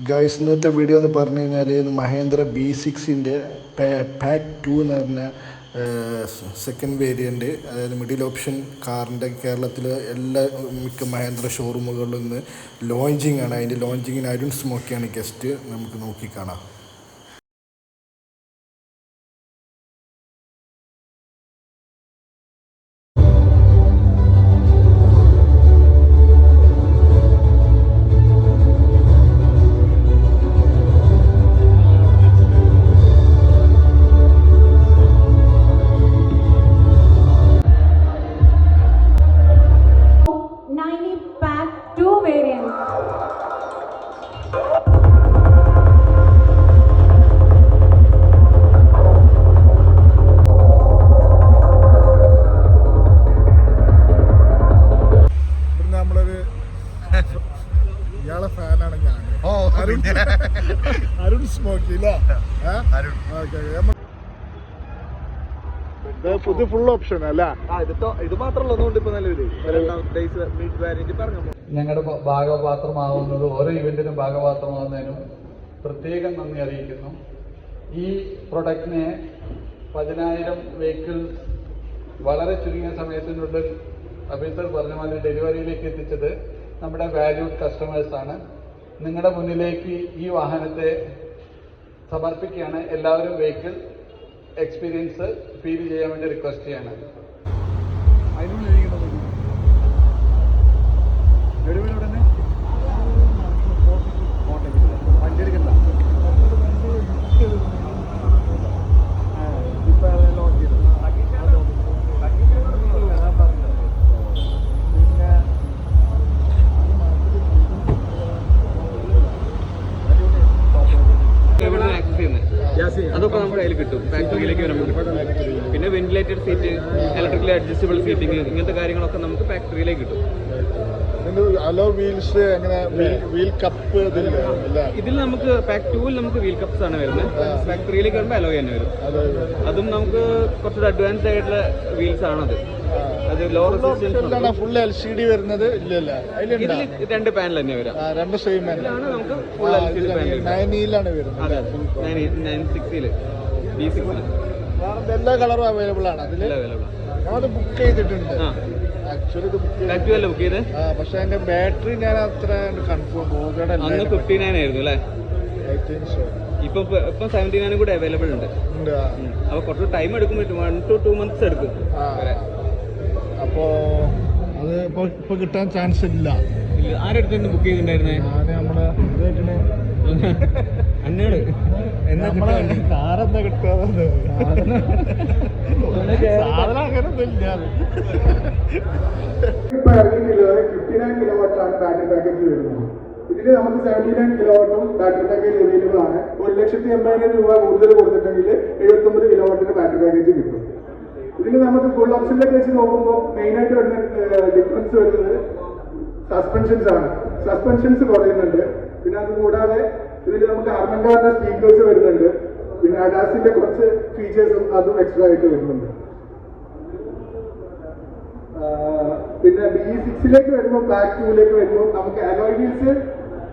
Guys ഇന്നത്തെ video എന്ന് പറഞ്ഞു കഴിഞ്ഞാൽ മഹേന്ദ്ര B6-ൻ്റെ പാക്ക് 2 എന്ന് പറഞ്ഞ സെക്കൻഡ് വേരിയൻറ്റ്, അതായത് മിഡിൽ ഓപ്ഷൻ കാറിൻ്റെ കേരളത്തിൽ മിക്ക മഹേന്ദ്ര ഷോറൂമുകളിൽ നിന്ന് ലോഞ്ചിങ് ആണ്. അതിൻ്റെ ലോഞ്ചിങ്ങിന് അരുൺ സ്മോക്കിയാണ് ഗസ്റ്റ്. നമുക്ക് നോക്കിക്കാണാം. ഇയാളെ ഫാനാണ് ഞാൻ. അരുൺ സ്മോക്കി പുതിയ ഫുൾ ഓപ്ഷൻ അല്ല, ഇത് ഞങ്ങളുടെ ഭാഗപാത്രമാവുന്നത് ഓരോ ഇവന്റിനും ഭാഗപാത്രമാവുന്നതിനും പ്രത്യേകം നന്ദി അറിയിക്കുന്നു. ഈ പ്രൊഡക്റ്റിനെ 10,000 വെഹിക്കിൾസ് വളരെ ചുരുങ്ങിയ സമയത്തിനുള്ളിൽ അഭിസർ പറഞ്ഞ മാതിരി ഡെലിവറിയിലേക്ക് എത്തിച്ചത് നമ്മുടെ വാല്യൂഡ് കസ്റ്റമേഴ്സാണ്. നിങ്ങളുടെ മുന്നിലേക്ക് ഈ വാഹനത്തെ സമർപ്പിക്കുകയാണ്. എല്ലാവരും വെഹിക്കിൾ എക്സ്പീരിയൻസ് ഫീൽ ചെയ്യാൻ വേണ്ടി റിക്വസ്റ്റ് ചെയ്യാണ്. അതൊക്കെ നമ്മുടെ കയ്യിൽ കിട്ടും, ഫാക്ടറിയിലേക്ക് നമുക്ക് കിട്ടും. പിന്നെ ventilated seat, electrically adjustable seating, ഇങ്ങനത്തെ കാര്യങ്ങളൊക്കെ നമുക്ക് ഫാക്ടറിയിലേക്ക് കിട്ടും. ഇതിൽ നമുക്ക് പാക്ക് 2-ൽ നമുക്ക് വീൽ കപ്സ് ആണ് വരുന്നത്. ഫാക്ടറിയിലേക്ക് വരുമ്പോൾ അലോയ് തന്നെ വരും. അതും നമുക്ക് കുറച്ചുകൂടെ അഡ്വാൻസ്ഡ് ആയിട്ടുള്ള വീൽസ് ആണത്. അത് ലോ റെസിസ്റ്റൻസ്. ഫുൾ LCD വരുന്നത് ഇല്ലല്ല, ഇതിൽ 2 പാനൽ തന്നെ വരാം. നമുക്ക് ഫുൾ LCD പാനൽ 9-ലാണ് വരുന്നത്. അതെ, 96-ൽ B6-ൽ എല്ലാ കളറും അവൈലബിൾ ആണ്. ഞാനത് ബുക്ക് ചെയ്തിട്ടുണ്ട്. ആക്ച്വലി ഇത് ബുക്ക് ചെയ്ത്, പക്ഷെ അതിന്റെ ബാറ്ററി ഞാൻ അത്ര കൺഫേം അന്ന് 59 ആയിരുന്നു അല്ലേ? ഇപ്പൊ 79 കൂടെ അവൈലബിൾ ഉണ്ട്. അപ്പൊ കുറച്ച് ടൈം എടുക്കും, 1 to 2 months എടുക്കും. അപ്പോ അത് ഇപ്പൊ കിട്ടാൻ ചാൻസ് ഇല്ല. ആരെടുത്ത് ബുക്ക് ചെയ്തിട്ടുണ്ടായിരുന്നേ? നമ്മളെ അന്നോട് കാറെന്താ കിട്ടാതെ സാധനം അങ്ങനൊന്നും ഇല്ല. ഇപ്പൊ ഇറങ്ങിയിട്ടുള്ളത് 59 കിലോവാട്ടാണ് ബാറ്ററി പാക്കേജ് വരുന്നത്. ഇതിൽ നമുക്ക് 79 കിലോവാട്ടും ബാറ്ററി പാക്കേജ് അവൈലബിൾ ആണ്. 1,80,000 രൂപ കൂടുതൽ കൊടുത്തിട്ടുണ്ടെങ്കിൽ 79 കിലോവാട്ടിന്റെ ബാറ്ററി പാക്കേജ് കിട്ടും. ഇതിൽ നമുക്ക് ഫുൾ ഓപ്ഷനിലേക്ക് വെച്ച് നോക്കുമ്പോൾ മെയിനായിട്ട് വരുന്ന ഡിഫറൻസ് വരുന്നത് സസ്പെൻഷൻസ് ആണ്. സസ്പെൻഷൻസ് കുറയുന്നുണ്ട്. പിന്നെ അത് കൂടാതെ ഇതിൽ നമുക്ക് അർമൻകാരുടെ സ്പീക്കേഴ്സ് വരുന്നുണ്ട്. പിന്നെ അഡാസിന്റെ കുറച്ച് ഫീച്ചേഴ്സും അതും എക്സ്ട്രാ ആയിട്ട് വരുന്നുണ്ട്. പിന്നെ B6-ലേക്ക് വരുമ്പോൾ പാക്ക് 2-ലേക്ക് വരുമ്പോൾ നമുക്ക് അലോയ് വീൽസ്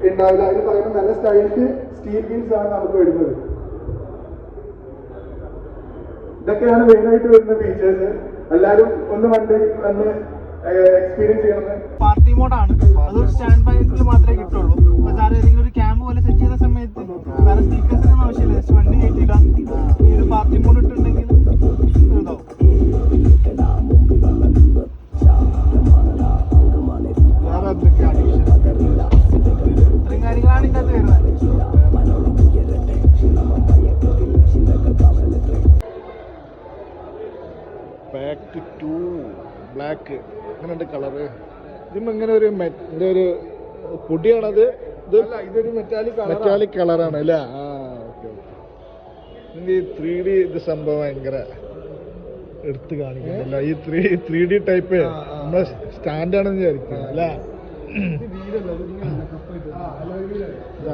ഉണ്ടാവില്ല. അതിന് പകരം നല്ല സ്റ്റൈലിഷ് സ്റ്റീൽ വീൽസ് ആണ് നമുക്ക് വരുന്നത്. ഇതൊക്കെയാണ് മെയിനായിട്ട് വരുന്ന ഫീച്ചേഴ്സ്. എല്ലാവരും ഒന്ന് വണ്ടി വന്ന് എക്സ്പീരിയൻസ് ചെയ്യണം. പാർട്ടി മോഡാണ്, അതൊരു സ്റ്റാൻഡ് ബൈക്കിൽ മാത്രമേ കിട്ടുള്ളൂ. അപ്പൊ സാർ ഏതെങ്കിലും ഒരു ക്യാമ്പ് പോലെ സെറ്റ് ചെയ്ത സമയത്ത് വേറെ സ്പീക്കേഴ്സിനൊന്നും ആവശ്യമില്ല, ജസ്റ്റ് വണ്ടി കയറ്റിയില്ല. ഈ ഒരു പാർട്ടി മോഡ് ഇട്ടുണ്ടെങ്കിൽ ഇതാവും. ഇത്രയും കാര്യങ്ങളാണ് ഇതിനകത്ത് വരുന്നത്. പാക്ക് 2 ബ്ലാക്ക് അങ്ങനെയുണ്ട് കളറ്. ഇതും ഇങ്ങനെ ഒരു ഒരു പൊടിയാണത്. ഇതൊരു മെറ്റാലിക് കളറാണ് അല്ലേ? ഓക്കെ. ഈ 3D ഇത് സംഭവം ഭയങ്കര എടുത്ത് കാണിക്കുന്നില്ല. ഈ 3D ടൈപ്പ് നമ്മളെ സ്റ്റാൻഡാണെന്ന് വിചാരിക്കും അല്ലേ?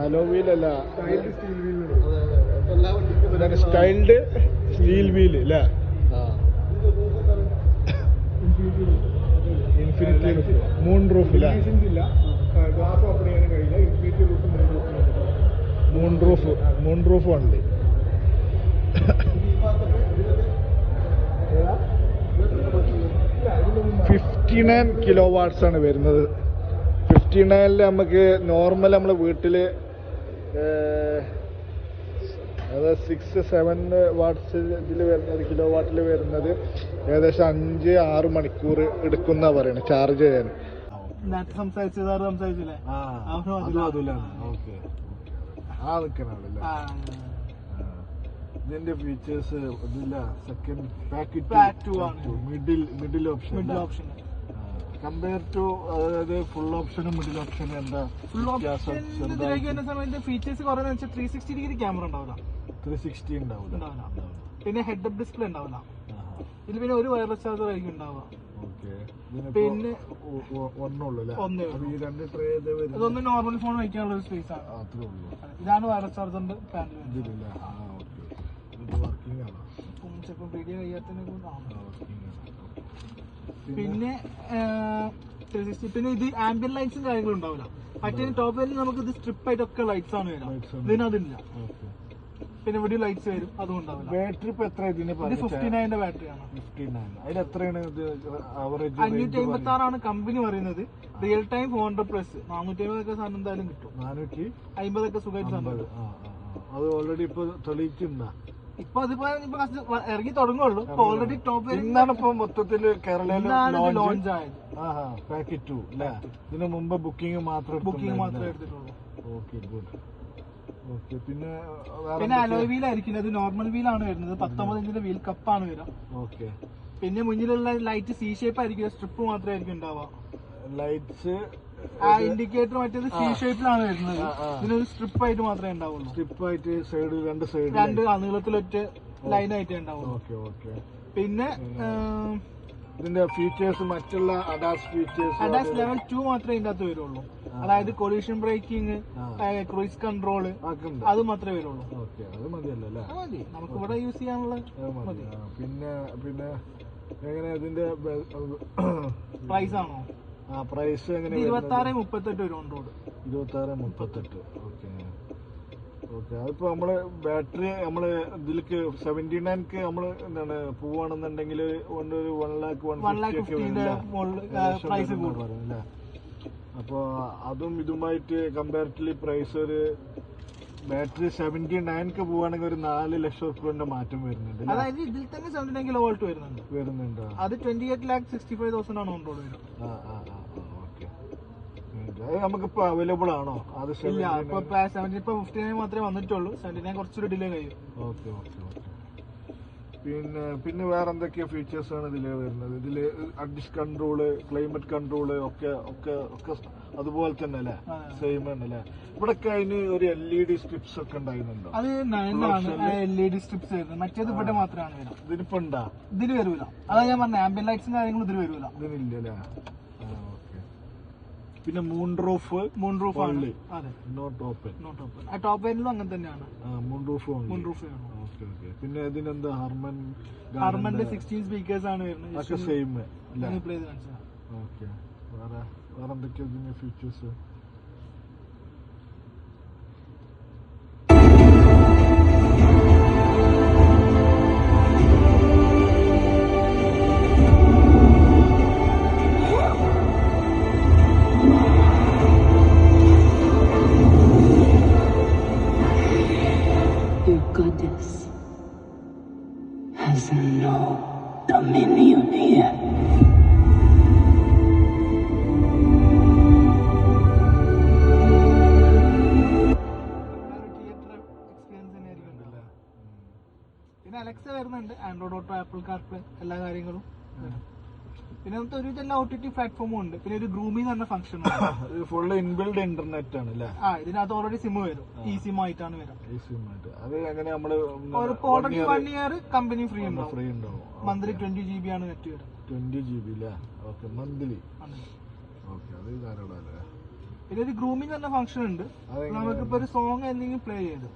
അലോവീലല്ല, സ്റ്റൈൽഡ് സ്റ്റീൽ വീൽ അല്ലേ? ഇൻഫിനിറ്റി മൂൺ റൂഫ് ഇല്ല, ഗ്ലാസ് ഓപ്പൺ ചെയ്യാൻ കഴിയില്ല. ഇൻഫിനിറ്റി റൂഫ് മൂൺ റൂഫ് വണ്ടി. 59 kW ആണ് വരുന്നത്. 59 നമുക്ക് നോർമൽ നമ്മളെ വീട്ടിൽ അത് 6-7 വാട്ട്സ് ഇതിൽ വരുന്നത്, കിലോ വാട്ടിൽ വരുന്നത് ഏകദേശം 5-6 മണിക്കൂർ എടുക്കുന്ന പറയുന്നത് ചാർജ് ചെയ്യാൻ. നേരത്തെ സംസാരിച്ചില്ലേ ഇതിന്റെ ഫീച്ചേഴ്സ് ഇതില്ല. Second pack middle option compare to അതായത് ഫുൾ ഓപ്ഷനും മിഡിൽ ഓപ്ഷനും എന്താ സമയത്ത് ഫീച്ചേഴ്സ് കുറവെന്ന് വെച്ചാൽ 360 ഡിഗ്രി ക്യാമറ ഉണ്ടാവില്ല. 360 ഉണ്ടാവില്ല. പിന്നെ ഹെഡ് അപ്പ് ഡിസ്പ്ലേ ഉണ്ടാവില്ല. ഇതിൽ പിന്നെ ഒരു വയർലെസ് ചാർജർ ആയിരിക്കും ഉണ്ടാവുക. പിന്നെ അതൊന്ന് നോർമൽ ഫോൺ വയ്ക്കാനുള്ള ഒരു സ്പേസ് ആണ്. ഇതാണ് വയർലെസ് ചാർജറിന്റെ പാനൽ. ചിലപ്പോൾ വീഡിയോ കഴിയാത്തതിനെ കൊണ്ടാണ്. പിന്നെ പിന്നെ ഇത് ആംബിയൻ ലൈറ്റ്സും കാര്യങ്ങളും ഉണ്ടാവില്ല. മറ്റേ ടോപ്പ് വേരിൽ നമുക്ക് ഇത് സ്ട്രിപ്പ് ആയിട്ടൊക്കെ ലൈറ്റ്സ് ആണ് വരാം. ഇതിനതില്ല. പിന്നെ ഇവിടെ ലൈറ്റ്സ് വരും, അതും ഉണ്ടാവില്ല. ബാറ്ററി ഇപ്പൊ എത്ര? 59ന്റെ ബാറ്ററിയാണ്. 59. അതിൽ എത്രയാണ് ഇത് ആവറേജ്? 556 കമ്പനി പറയുന്നത്. Real time 400+. 450 സാധനം എന്തായാലും കിട്ടും. 450 സുഖമായിട്ട് സാധനം. അത് ഓൾറെഡി ഇപ്പൊ തെളിയിച്ചിട്ടുണ്ടാ? ഇപ്പൊ അതിപ്പോ ഇറങ്ങി തുടങ്ങുള്ളൂ. ഓൾറെഡി ടോപ്പ് ഇന്നാണ് ഇപ്പൊ മൊത്തത്തില് കേരളയിൽ ലോഞ്ച് ആയത്. പാക്കറ്റ് 2 അല്ലേ? ഇതിന് മുമ്പ് ബുക്കിംഗ് മാത്രമേ എടുത്തിട്ടുള്ളൂ. Okay, good. ഓക്കെ. പിന്നെ അലോയ് വീലായിരിക്കും. അത് നോർമൽ വീലാണ് വരുന്നത്. 19 ഇഞ്ചിന്റെ വീൽ കപ്പാണ് വരിക. ഓക്കെ. പിന്നെ മുന്നിലുള്ള ലൈറ്റ് സി ഷേപ്പ് ആയിരിക്കും. സ്ട്രിപ്പ് മാത്രമായിരിക്കും ഉണ്ടാവുക. ലൈറ്റ്സ് ഇൻഡിക്കേറ്റർ മറ്റേത് സി ഷേപ്പിലാണ് വരുന്നത്. ഇതിനൊരു സ്ട്രിപ്പ് ആയിട്ട് മാത്രമേ ഉണ്ടാവുള്ളൂ. സ്ട്രിപ്പ് ആയിട്ട് സൈഡ് രണ്ട് നീളത്തിലൊറ്റ ലൈൻ ആയിട്ടേ ഉണ്ടാവുള്ളൂ. Okay, okay. പിന്നെ ഇതിന്റെ ഫീച്ചേഴ്സ് മറ്റുള്ള അഡാസ് ലെവൽ 2 മാത്രമേ ഇതിന്റെ അകത്ത് വരുള്ളൂ. അതായത് കൊളീഷൻ ബ്രേക്കിംഗ്, ക്രൂയിസ് കൺട്രോള്, അത് മാത്രമേ വരുള്ളൂ. അത് മതിയല്ലോ. മതി, നമുക്ക് ഇവിടെ യൂസ് ചെയ്യാനുള്ള മതി. പിന്നെ എങ്ങനെ ഇതിന്റെ പ്രൈസ് ആണോ? പ്രൈസ് എങ്ങനെ? 26-38 വരും ഓൺ റോഡ്. 26-38. Okay, okay. അതിപ്പോ നമ്മള് ബാറ്ററി നമ്മള് ഇതിലേക്ക് 79ക്ക് നമ്മള് എന്താണ് പോവാണെന്നുണ്ടെങ്കിൽ ഒരു 1,50,000 പ്രൈസ് കൂടും. അപ്പൊ അതും ഇതുമായിട്ട് കമ്പാരിറ്റീവ്ലി പ്രൈസ് ഒരു ബാറ്ററി 79ക്ക് പോവാണെങ്കിൽ ഒരു 4 ലക്ഷം രൂപയുടെ മാറ്റം വരുന്നുണ്ട്. അതായത് ഇതിൽ തന്നെ 79 കിലോ വോൾട്ട് വരുന്നുണ്ട്. അത് 28,65,000 ആണ് ഓൺ റോഡ് വരും. അത് നമുക്കിപ്പോ അവൈലബിൾ ആണോ? അത് ഇല്ല, ഇപ്പൊ 59 മാത്രമേ വന്നിട്ടുള്ളൂ. 79 കുറച്ചൊരു ഡിലേ കഴിയും. Okay, okay, okay. പിന്നെ വേറെ എന്തൊക്കെ ഫീച്ചേഴ്സ് ആണ് ഇതില് വരുന്നത്? ഇതില് അഡ്ജസ്റ്റ് കൺട്രോള്, ക്ലൈമറ്റ് കൺട്രോള് ഒക്കെ അതുപോലെ തന്നെ അല്ലേ? സെയിം തന്നെ അല്ലേ? ഇവിടെ അതിന് ഒരു LED സ്ട്രിപ്സ് ഒക്കെ ഉണ്ടായിരുന്നുണ്ടോ? അത് 9 LED സ്ട്രിപ്സ് വരുന്നത്. മറ്റേത് ഇവിടെ മാത്രമാണ് വരാം. ഇതിനിപ്പോ ഉണ്ടാ? ഇതിന് വരൂല. അതാ ഞാൻ പറഞ്ഞ ആംബിയൻ ലൈറ്റ്സും കാര്യങ്ങളും ഇതിന് വരൂല. ഇതിനില്ല അല്ലേ? പിന്നെ മൂൺ റൂഫ് ആണ്. അതെ, നോട്ട് ഓപ്പൺ. ആ ടോപ്പ് എൻഡിലും അങ്ങനെ തന്നെയാണ്. മൂൺ റൂഫ് ആണ്. Okay, okay. പിന്നെ ഇതിനെന്താ ഹർമന്റെ 16 സ്പീക്കേഴ്സ് ആണ് വരുന്നത്. സെയിം പ്ലേ ചെയ്ത് കാണിച്ചാ. ഓക്കെ. വേറെ എന്തൊക്കെയാ ഇതിന്റെ features? Has no dominion here. പിന്നെ അലക്സ വരുന്നുണ്ട്, ആൻഡ്രോയിഡ് ഓട്ടോ, ആപ്പിൾ കാർപ്ലേ, എല്ലാ കാര്യങ്ങളും. പിന്നെ നമുക്ക് ഒരു ഇതെല്ലാം OTT പ്ലാറ്റ്ഫോമും ഉണ്ട്. പിന്നെ ഒരു ഗ്രൂമി എന്ന് പറഞ്ഞ ഫംഗ്ഷൻ ഫുള്ള് ഇൻബിൽഡ് ഇന്റർനെറ്റ് ആണ് അല്ലേ? ഇതിനകത്ത് ഓൾറെഡി സിം വരും. ഈ സിം ആയിട്ടാണ് വരാം. അത് എങ്ങനെ നമ്മള് ഓൾറെഡി 1 ഇയർ കമ്പനി ഫ്രീ ഉണ്ടാവും. മന്ത്ലി 20 GB ആണ് നെറ്റ് വരും. 20 GB അല്ലേ? Okay, monthly. ഓക്കെ, അത് ധാരാളം. പിന്നെ ഒരു ഗ്രൂമി എന്ന് പറഞ്ഞ ഫംഗ്ഷൻ ഉണ്ട്. നമുക്കിപ്പോ ഒരു സോങ് എന്തെങ്കിലും പ്ലേ ചെയ്ത്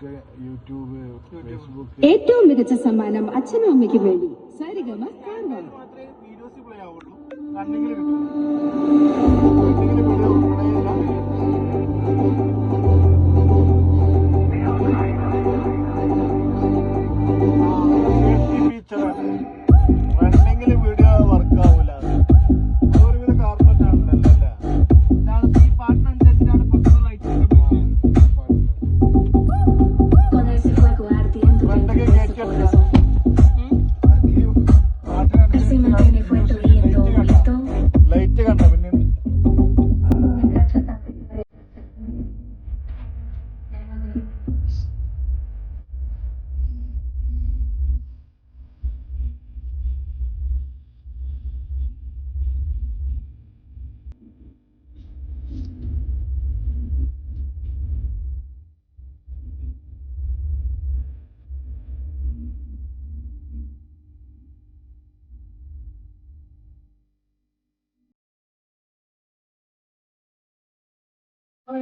ഒക്കെ യൂട്യൂബ്, ഫേസ്ബുക്ക്. ഏറ്റവും മികച്ച സമ്മാനം അച്ഛനും അമ്മയ്ക്കും വേണ്ടി സാരിഗമ കാർവാ. മാത്രമേ വീഡിയോസ് പ്ലേ ആവുള്ളൂ, റണ്ണിങ്ങിൽ കിട്ടും. റണ്ണിങ്ങിൽ വീഡിയോ പ്ലേ ചെയ്യില്ല. സേഫ്റ്റി ഫീച്ചറാണ്. റണ്ണിങ്ങിൽ വീഡിയോ വർക്ക് ആവൂല. ഒരുവിധ കാർബൺ ആണല്ലോ അല്ലേ? ഇതാണ് ഈ പാട്ടിനനുസരിച്ചിട്ടാണ് പുറത്തുള്ള ലൈറ്റ്സ് ഒക്കെ Con ese fuego ardiendo ഫ്രണ്ടൊക്കെ dentro de su കയറ്റിയെടുക്കാം. corazón. ഈ Así mantiene fuerte y en todo momento. Light കണ്ട പിന്നെ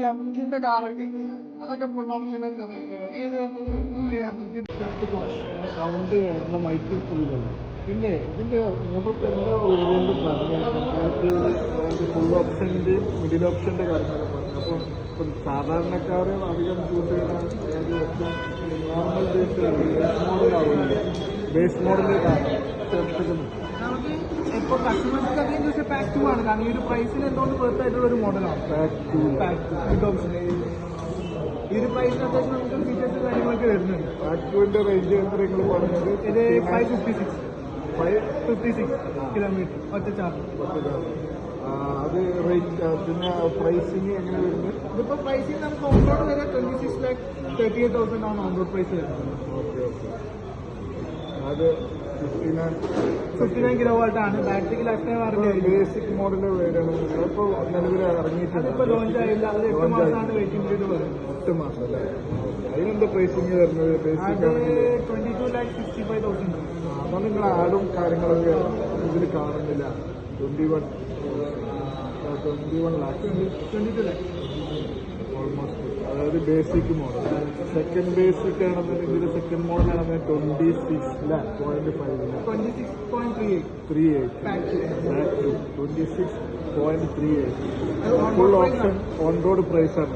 എംജിന്റെ കാറൊക്കെ അതൊക്കെ സൗണ്ട് നമ്മുടെ മൈക്കിൽ ഫുള്ളാണ്. പിന്നെ ഇതിന്റെ നമുക്ക് എല്ലാ വേരിയന്റ് പറഞ്ഞു ഫുൾ ഓപ്ഷൻ്റെ മിഡിൽ ഓപ്ഷൻ്റെ കാര്യങ്ങളൊക്കെ പറഞ്ഞു. അപ്പോൾ ഇപ്പം സാധാരണക്കാർ അധികം ചൂസ് ചെയ്യുന്ന നോർമൽ ബേസ് മോഡലാവുന്നില്ല, ബേസ് മോഡലിൽ ചേർത്തിട്ടുണ്ട്. നമുക്ക് ഇപ്പോൾ കസ്റ്റമേഴ്സ് അധികം ചോദിച്ചാൽ പാക്ക് 2 ആണ്. കാരണം ഈ ഒരു പ്രൈസിന് എന്തുകൊണ്ട് വർത്ത് ആയിട്ടുള്ള ഒരു മോഡലാണ് പാക്ക് 2 വിത്ത് ഓപ്ഷൻ. ഈ ഒരു പ്രൈസിന് അത്യാവശ്യം നമുക്ക് ഫീച്ചേഴ്സ് കാര്യങ്ങളൊക്കെ വരുന്നുണ്ട്. പാക്ക് 2ന്റെ റേഞ്ച് എത്ര നിങ്ങൾ പറഞ്ഞത്? ഇത് 556 കിലോമീറ്റർ ഒറ്റ ചാർജ്. അത് റേറ്റ് പിന്നെ പ്രൈസിങ് എങ്ങനെ വരുന്നത്? ഇതിപ്പോൾ പ്രൈസിങ് നമുക്ക് ഓൺ റോഡ് വരെ 26,38,000 ആണ് ഓൺ റോഡ് പ്രൈസ് വരുന്നത്. Okay okay. അത് 59 കിലോ വാട്ട് ആണ്. ബാറ്ററിക്ക് life time warranty. Basic model വരികയാണ്. ഇപ്പോൾ നിലവിൽ ഇറങ്ങിയിട്ടുണ്ട്. അതിപ്പോൾ ലോഞ്ച് ആയില്ല. അത് 8 മാസമാണ് വെയിറ്റിംഗ് പീരീഡ് പറയുന്നത്. 8 മാസം അല്ലേ? അതിനെന്താ പ്രൈസിങ് വരുന്നത്? ബേസിക് അത് ആണെങ്കിൽ 22,65,000. അതാണ് നിങ്ങൾ ആഡും കാര്യങ്ങളൊക്കെ ഇതിൽ കാണുന്നില്ല. 21 ലാക്ക് 22 lakh. ഓൾമോസ്റ്റ്. അതായത് ബേസിക് മോഡൽ. സെക്കൻഡ് ബേസിക് ആണെന്നുണ്ടെങ്കിൽ സെക്കൻഡ് മോഡൽ ആണെന്നുണ്ടെങ്കിൽ 26 lakh 0.5 26.38. 38 26.38 full option on road price ആണ്.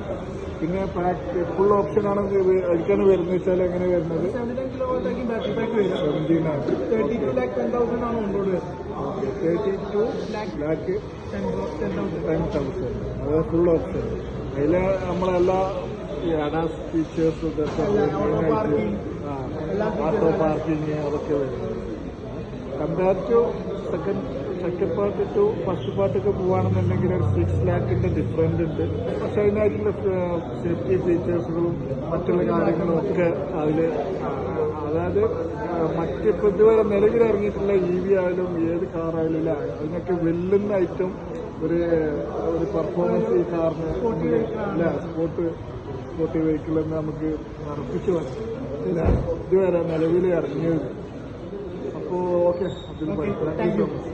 പിന്നെ പാക്ക് ഫുൾ ഓപ്ഷൻ ആണെങ്കിൽ അതിക്കാണ് വരുന്നത് വെച്ചാൽ എങ്ങനെ വരുന്നത്? 79 കിലോ വാട്ടാക്കി ബാറ്ററി പാക്ക് വരും. 17 32,10,000 ആണ് ഓൺ റോഡ് വരുന്നത്. 32 ലാക്ക് 10,000. അതായത് ഫുൾ ഓപ്ഷൻ. അതിൽ നമ്മളെല്ലാ ഈ അഡാസ് ഫീച്ചേഴ്സും ഇതൊക്കെ ഓട്ടോ പാർക്കിങ് അതൊക്കെ വരുന്നത്. Compare to second part to first പാർട്ടൊക്കെ പോവുകയാണെന്നുണ്ടെങ്കിൽ ഒരു 6 ലാക്കിന്റെ ഡിഫറൻറ്റ് ഉണ്ട്. പക്ഷെ അതിനായിട്ടുള്ള സേഫ്റ്റി ഫീച്ചേഴ്സുകളും മറ്റുള്ള കാര്യങ്ങളും ഒക്കെ അതിൽ, അതായത് മറ്റിപ്പോൾ ഇതുവരെ നിലവിൽ ഇറങ്ങിയിട്ടുള്ള EV ആയാലും ഏത് കാറായാലും ഇല്ല, അതിനൊക്കെ വെല്ലുന്ന ഐറ്റം ഒരു പെർഫോമൻസ് ഈ കാറിന് ഇല്ല. സ്പോർട്ടി വെഹിക്കിൾ എന്ന് നമുക്ക് ഉറപ്പിച്ചു ഇതുവരെ നിലവിൽ ഇറങ്ങിയത്. അപ്പോൾ ഓക്കെ, അതിൽ താങ്ക് യു സോ മച്ച്.